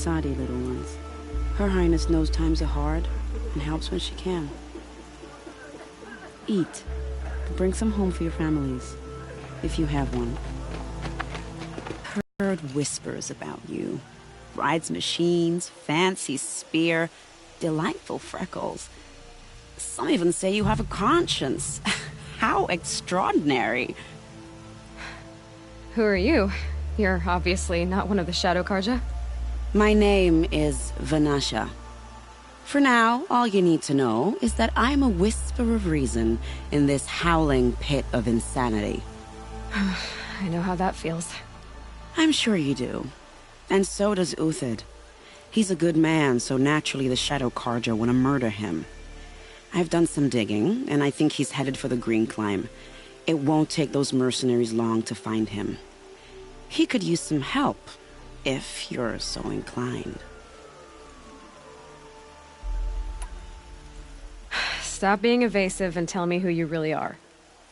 Sadi, little ones. Her Highness knows times are hard and helps when she can. Eat. Bring some home for your families, if you have one. Heard whispers about you. Rides machines, fancy spear, delightful freckles. Some even say you have a conscience. How extraordinary. Who are you? You're obviously not one of the Shadow Carja. My name is Vanasha. For now, all you need to know is that I'm a whisper of reason in this howling pit of insanity. I know how that feels. I'm sure you do. And so does Uthid. He's a good man, so naturally the Shadow Carja want to murder him. I've done some digging, and I think he's headed for the Green Climb. It won't take those mercenaries long to find him. He could use some help, if you're so inclined. Stop being evasive and tell me who you really are.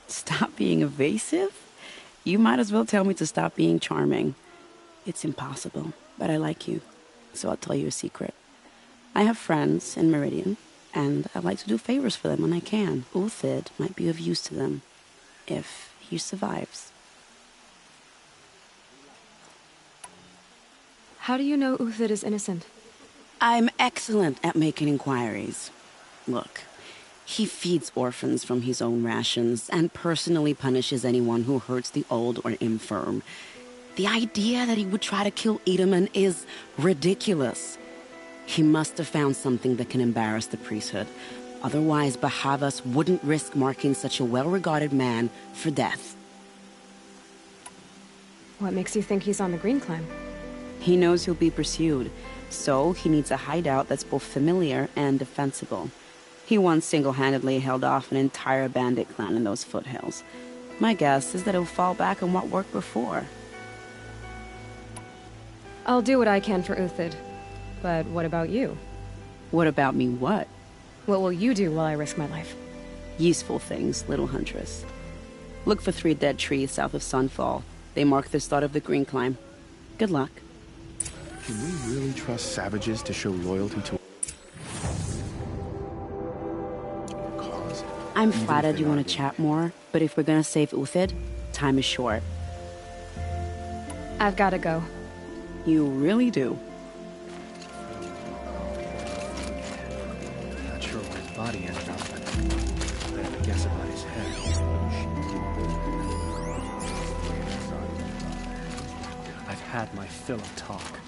Stop being evasive? You might as well tell me to stop being charming. It's impossible, but I like you, so I'll tell you a secret. I have friends in Meridian, and I like to do favors for them when I can. Uthid might be of use to them, if he survives. How do you know Uthid is innocent? I'm excellent at making inquiries. Look, he feeds orphans from his own rations and personally punishes anyone who hurts the old or infirm. The idea that he would try to kill Edaman is ridiculous. He must have found something that can embarrass the priesthood. Otherwise, Bahavas wouldn't risk marking such a well-regarded man for death. What makes you think he's on the Green Climb? He knows he'll be pursued, so he needs a hideout that's both familiar and defensible. He once single-handedly held off an entire bandit clan in those foothills. My guess is that he'll fall back on what worked before. I'll do what I can for Uthid. But what about you? What about me what? What will you do while I risk my life? Useful things, little huntress. Look for 3 dead trees south of Sunfall. They mark the start of the Green Climb. Good luck. Can we really trust savages to show loyalty to a cause? I'm flattered you want to chat more, but if we're gonna save Uthid, time is short. I've gotta go. You really do. Not sure where his body ended up, but I have a guess about his head. I've had my fill of talk.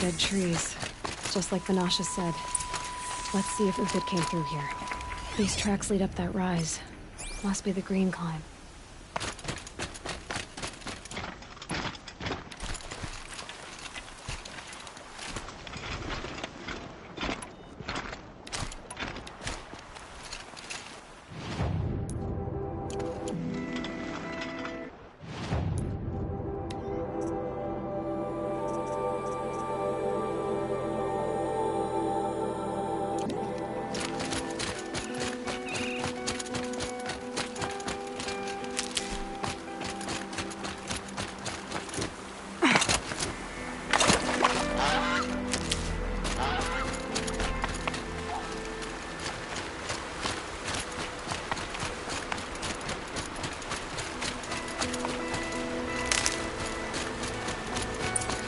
Dead trees. Just like Vanasha said. Let's see if Uthid came through here. These tracks lead up that rise. Must be the Green Climb.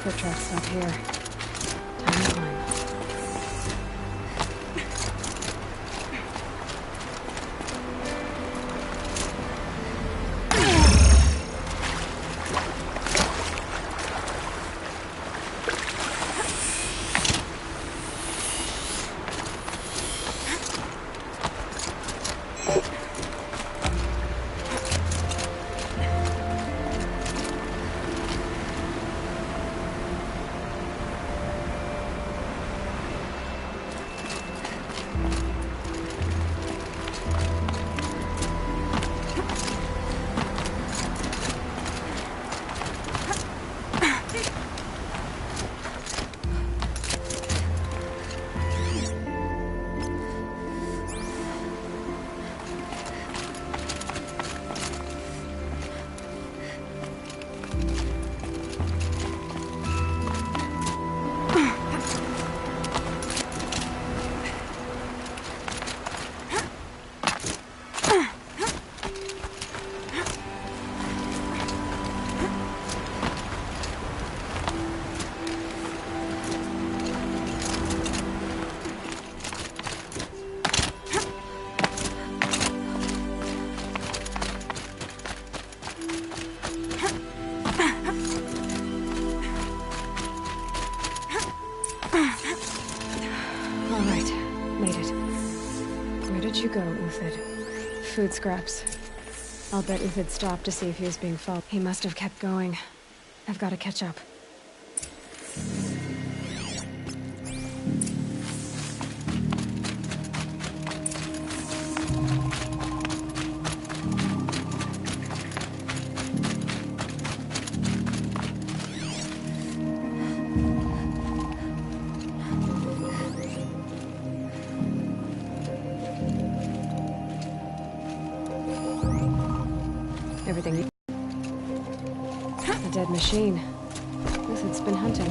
foot tracks stop here. Time to climb. You go, Uthid. Food scraps. I'll bet Uthid stopped to see if he was being followed. He must have kept going. I've got to catch up. Everything. A dead machine. Uthid's been hunting.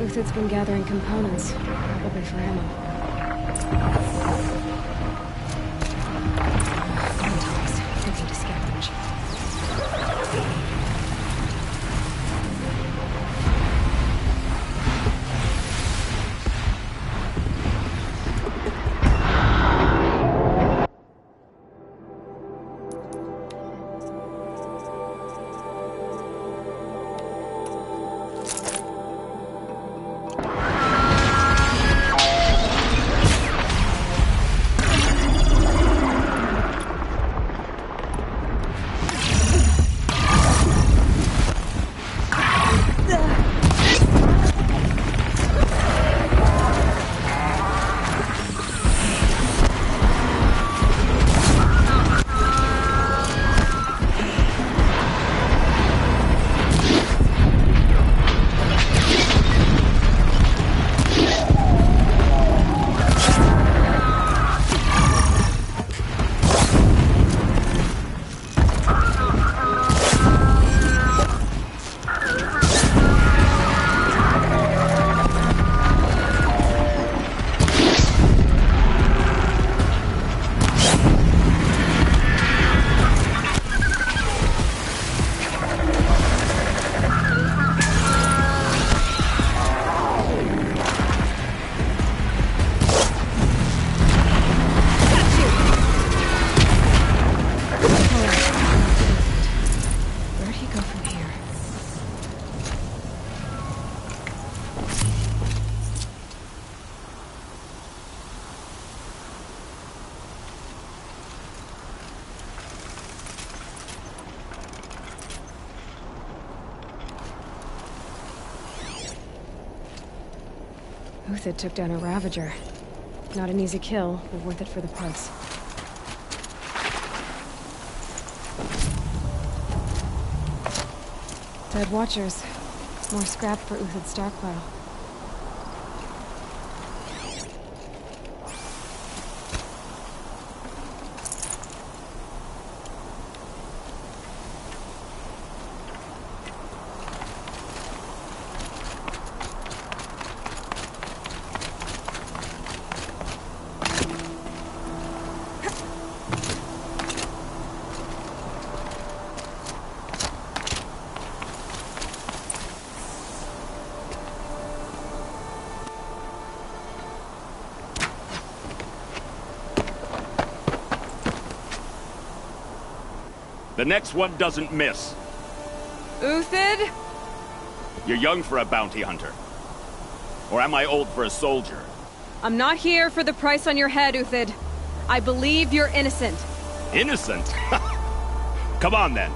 Uthid's been gathering components, probably for ammo. Tommies, looking to scavenge. Uthid took down a Ravager. Not an easy kill, but worth it for the parts. Dead Watchers. More scrap for Uthid's stockpile. The next one doesn't miss. Uthid? You're young for a bounty hunter. Or am I old for a soldier? I'm not here for the price on your head, Uthid. I believe you're innocent. Innocent? Come on, then.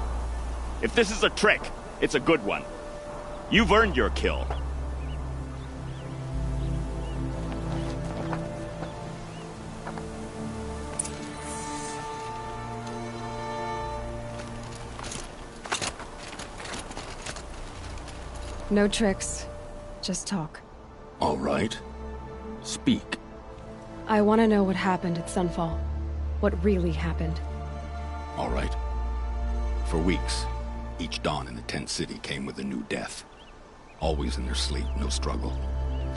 If this is a trick, it's a good one. You've earned your kill. No tricks. Just talk. All right. Speak. I want to know what happened at Sunfall. What really happened. All right. For weeks, each dawn in the tent city came with a new death. Always in their sleep, no struggle.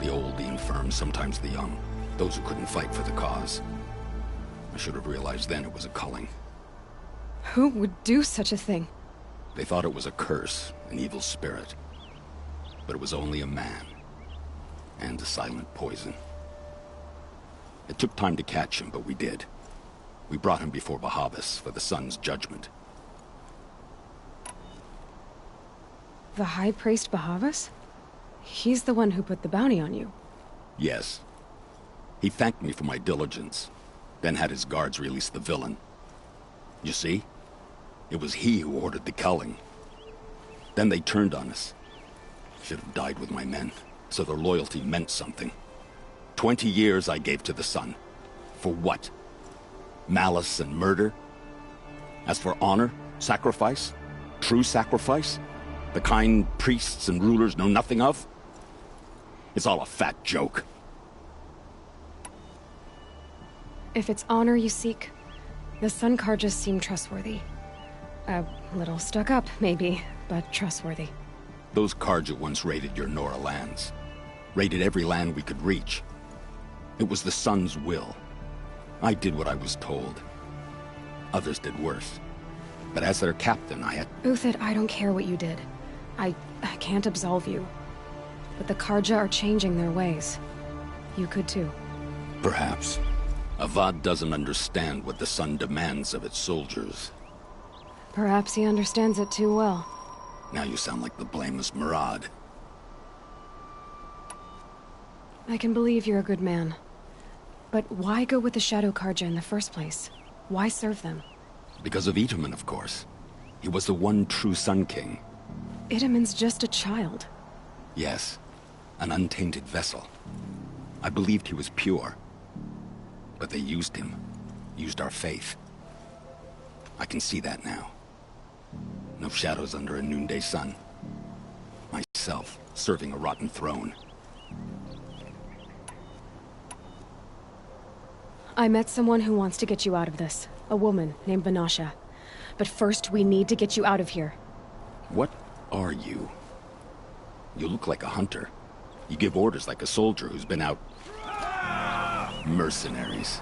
The old, the infirm, sometimes the young. Those who couldn't fight for the cause. I should have realized then it was a culling. Who would do such a thing? They thought it was a curse, an evil spirit. But it was only a man. And a silent poison. It took time to catch him, but we did. We brought him before Bahavas for the sun's judgment. The High Priest Bahavas? He's the one who put the bounty on you. Yes. He thanked me for my diligence, then had his guards release the villain. You see? It was he who ordered the culling. Then they turned on us. Should have died with my men, so their loyalty meant something. 20 years I gave to the sun. For what? Malice and murder? As for honor, sacrifice, true sacrifice, the kind priests and rulers know nothing of? It's all a fat joke. If it's honor you seek, the Sun Carjas seem trustworthy. A little stuck up, maybe, but trustworthy. Those Carja once raided your Nora lands. Raided every land we could reach. It was the Sun's will. I did what I was told. Others did worse. But as their captain, I had... Uthid, I don't care what you did. I can't absolve you. But the Carja are changing their ways. You could too. Perhaps. Avad doesn't understand what the Sun demands of its soldiers. Perhaps he understands it too well. Now you sound like the blameless Murad. I can believe you're a good man. But why go with the Shadow Carja in the first place? Why serve them? Because of Itamen, of course. He was the one true Sun King. Itamen's just a child. Yes, an untainted vessel. I believed he was pure. But they used him. Used our faith. I can see that now. No shadows under a noonday sun. Myself, serving a rotten throne. I met someone who wants to get you out of this. A woman named Vanasha. But first, we need to get you out of here. What are you? You look like a hunter. You give orders like a soldier who's been out... Mercenaries.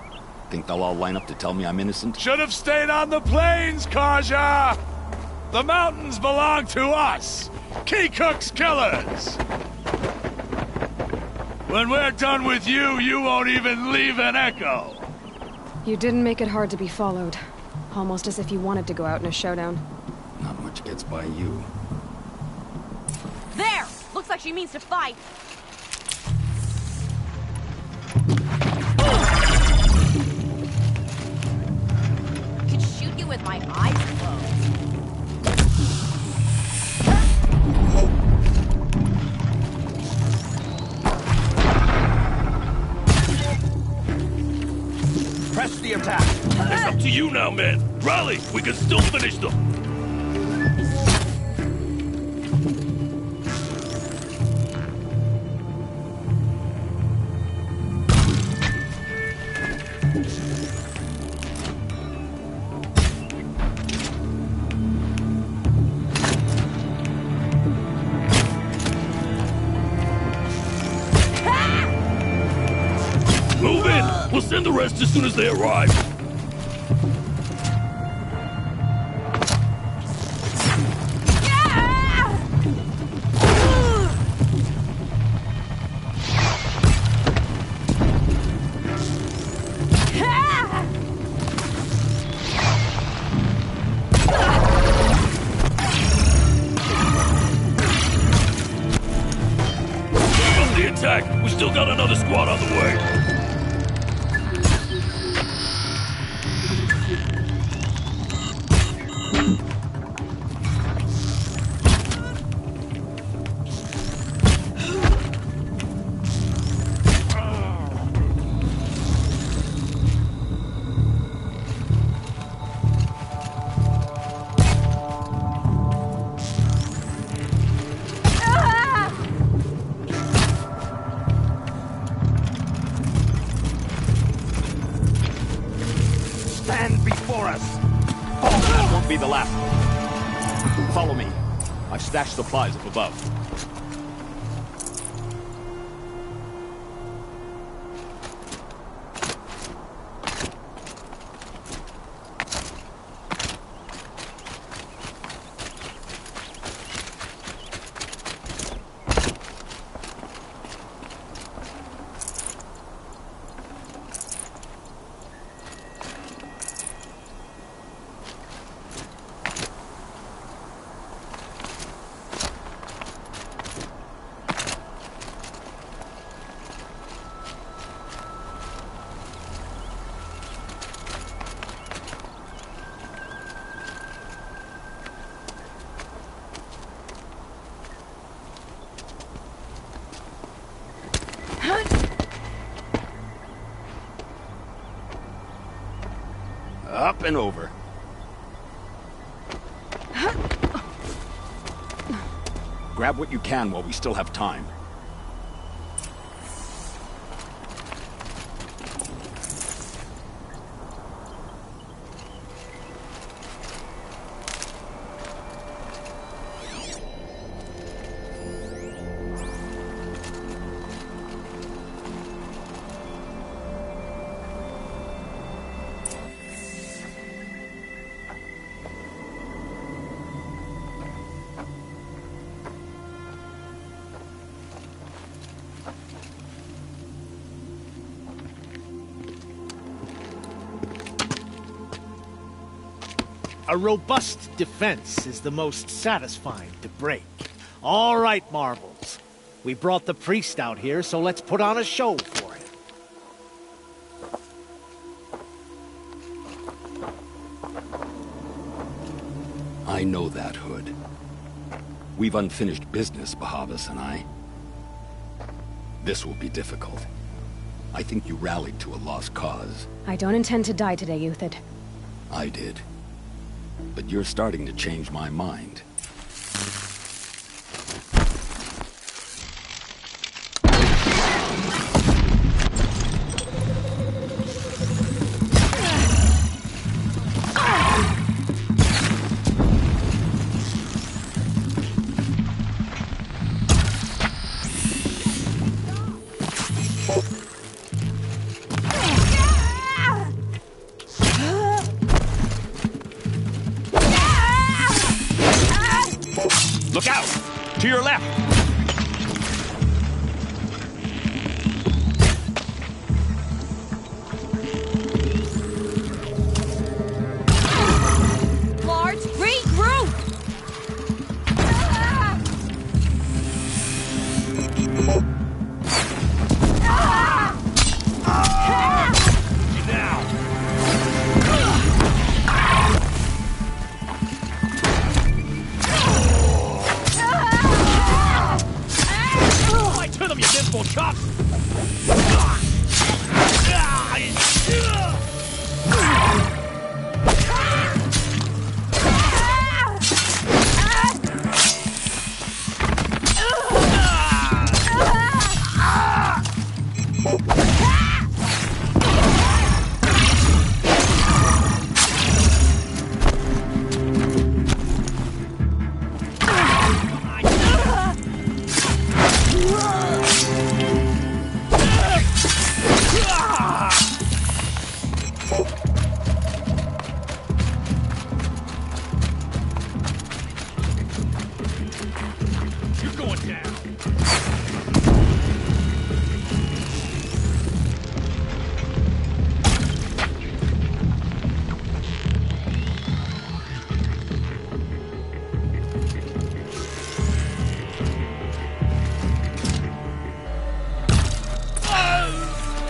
Think they'll all line up to tell me I'm innocent? Should have stayed on the plains, Carja! The mountains belong to us! Keecook's killers! When we're done with you, you won't even leave an echo! You didn't make it hard to be followed. Almost as if you wanted to go out in a showdown. Not much gets by you. There! Looks like she means to fight. Could shoot you with my eyes closed. Press the attack. It's up to you now, man. Rally! We can still finish them! Move in! We'll send the rest as soon as they arrive. attack! We still got another squad on the way! Stand before us! Oh, that won't be the last. Follow me. I've stashed supplies up above. Up and over. Grab what you can while we still have time. A robust defense is the most satisfying to break. All right, Marbles. We brought the priest out here, so let's put on a show for him. I know that, Hood. We've unfinished business, Bahavas and I. This will be difficult. I think you rallied to a lost cause. I don't intend to die today, Euthyd. I did. But you're starting to change my mind. Look out! To your left! Large, regroup! Now! To them, you nimble chops!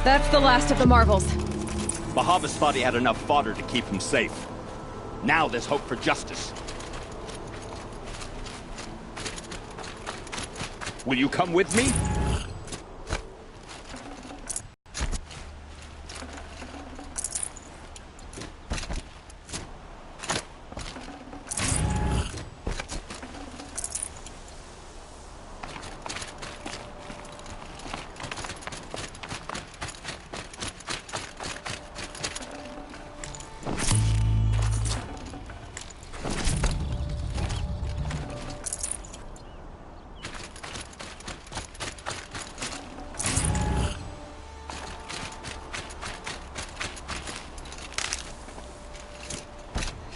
That's the last of the marvels. Bahavas thought he had enough fodder to keep him safe. Now there's hope for justice. Will you come with me?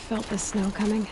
Felt the snow coming.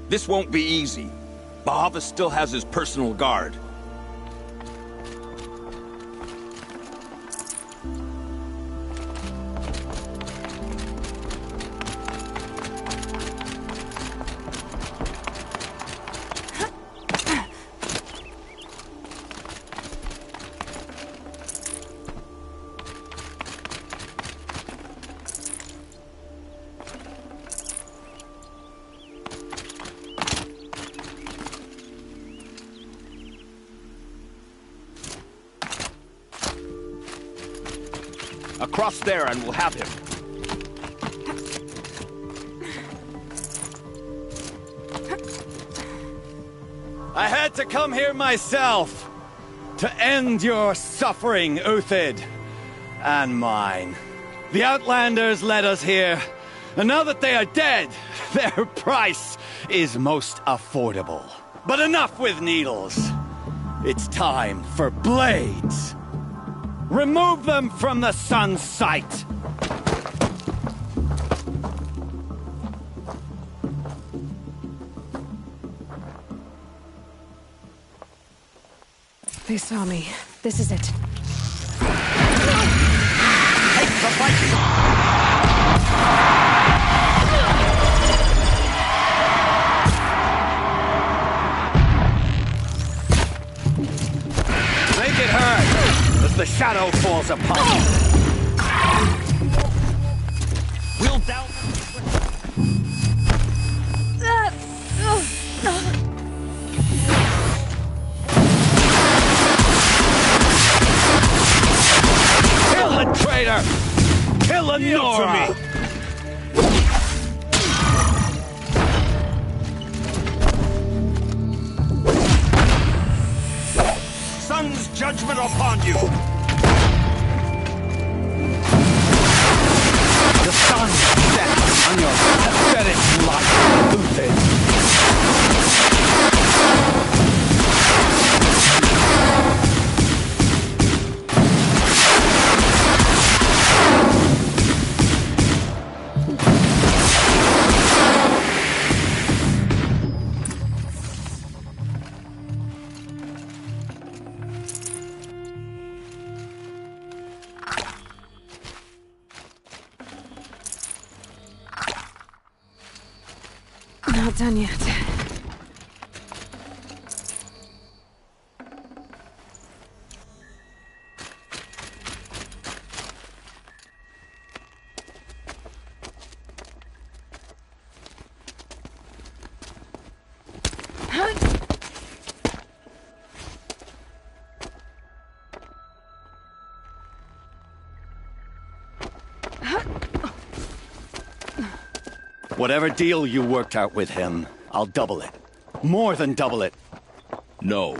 This won't be easy. Bahavas still has his personal guard. Across there and we'll have him. I had to come here myself to end your suffering, Uthid, and mine. The Outlanders led us here, and now that they are dead, their price is most affordable. But enough with needles. It's time for blades. Remove them from the sun's sight! They saw me. This is it. Take the fight! Make it hurt as the shadow falls upon you. We'll down. Kill a traitor! Kill a Nora! Sun's judgment upon you! The sun sets on your pathetic life, Uthid. Not done yet. Whatever deal you worked out with him, I'll double it. More than double it. No.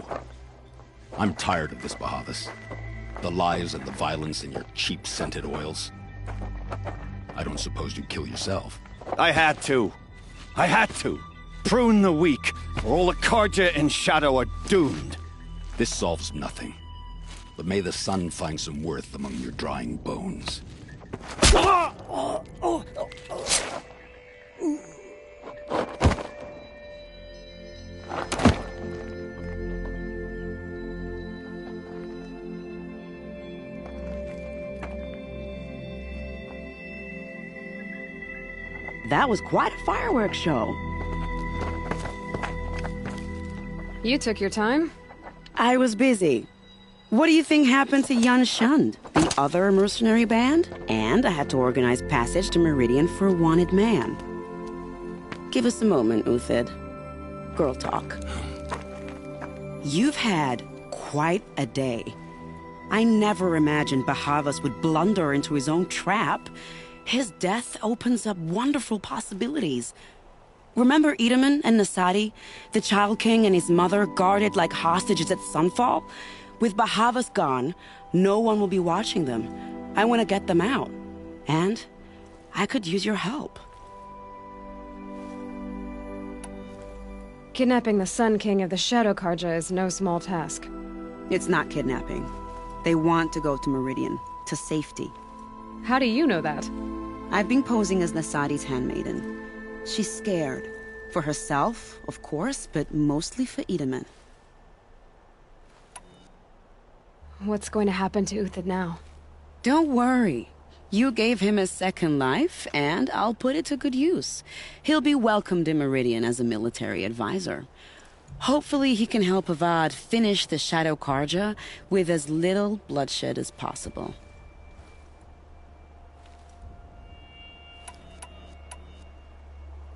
I'm tired of this, Bahavas. The lies and the violence and your cheap scented oils. I don't suppose you'd kill yourself. I had to. I had to. Prune the weak, or all the Carja in Shadow are doomed. This solves nothing. But may the sun find some worth among your drying bones. That was quite a fireworks show. You took your time? I was busy. What do you think happened to Yan Shund, the other mercenary band? And I had to organize passage to Meridian for a wanted man. Give us a moment, Uthid. Girl talk. You've had quite a day. I never imagined Bahavas would blunder into his own trap. His death opens up wonderful possibilities. Remember Itamen and Nasadi? The Child King and his mother guarded like hostages at Sunfall? With Bahavas gone, no one will be watching them. I want to get them out. And I could use your help. Kidnapping the Sun King of the Shadow Karja is no small task. It's not kidnapping. They want to go to Meridian, to safety. How do you know that? I've been posing as Nasadi's handmaiden. She's scared. For herself, of course, but mostly for Itamen. What's going to happen to Uthid now? Don't worry. You gave him a second life, and I'll put it to good use. He'll be welcomed in Meridian as a military advisor. Hopefully he can help Avad finish the Shadow Karja with as little bloodshed as possible.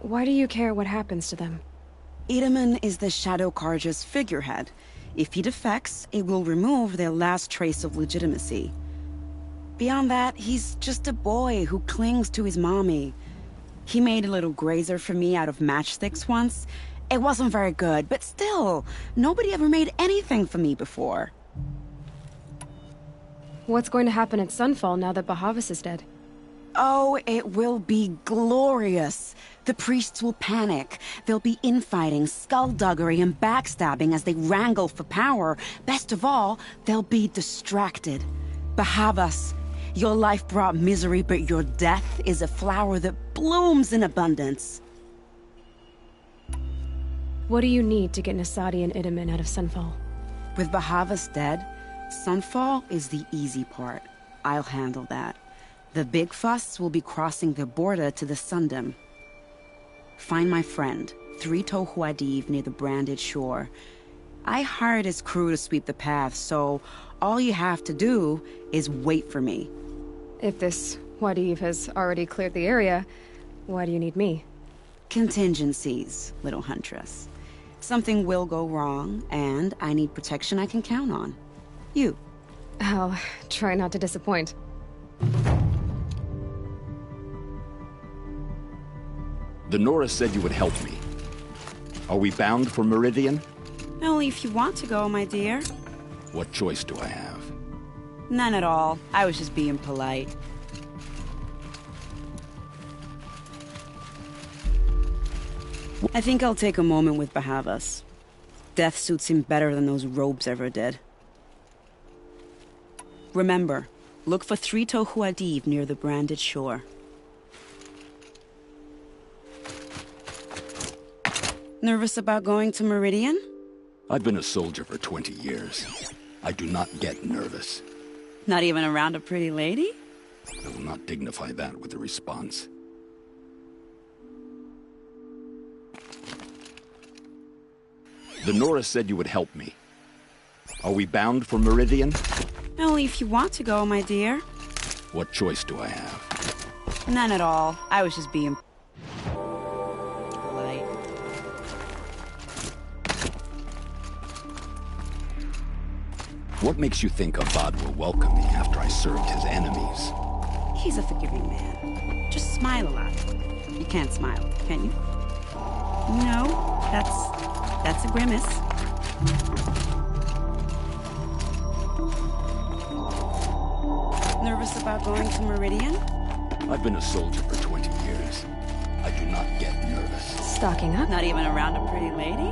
Why do you care what happens to them? Itamen is the Shadow Karja's figurehead. If he defects, it will remove their last trace of legitimacy. Beyond that, he's just a boy who clings to his mommy. He made a little grazer for me out of matchsticks once. It wasn't very good, but still, nobody ever made anything for me before. What's going to happen at Sunfall now that Bahavas is dead? Oh, it will be glorious. The priests will panic. There'll be infighting, skullduggery, and backstabbing as they wrangle for power. Best of all, they'll be distracted. Bahavas, your life brought misery, but your death is a flower that blooms in abundance. What do you need to get Nasadi and Itamen out of Sunfall? With Bahavas dead, Sunfall is the easy part. I'll handle that. The big fuss will be crossing the border to the Sundom. Find my friend, Three-Toe Huadiv, near the Branded Shore. I hired his crew to sweep the path, so all you have to do is wait for me. If this Huadiv has already cleared the area, why do you need me? Contingencies, little huntress. Something will go wrong, and I need protection I can count on. You. I'll try not to disappoint. The Nora said you would help me. Are we bound for Meridian? Only if you want to go, my dear. What choice do I have? None at all. I was just being polite. I think I'll take a moment with Bahavas. Death suits him better than those robes ever did. Remember, look for Three-Toe Huadiv near the Branded Shore. Nervous about going to Meridian? I've been a soldier for 20 years. I do not get nervous. Not even around a pretty lady? I will not dignify that with a response. The Nora said you would help me. Are we bound for Meridian? Only if you want to go, my dear. What choice do I have? None at all. I was just being polite. What makes you think Avad will welcome me after I served his enemies? He's a forgiving man. Just smile a lot. You can't smile, can you? No, that's a grimace. Nervous about going to Meridian? I've been a soldier for 20 years. I do not get nervous. Stocking up? Not even around a pretty lady?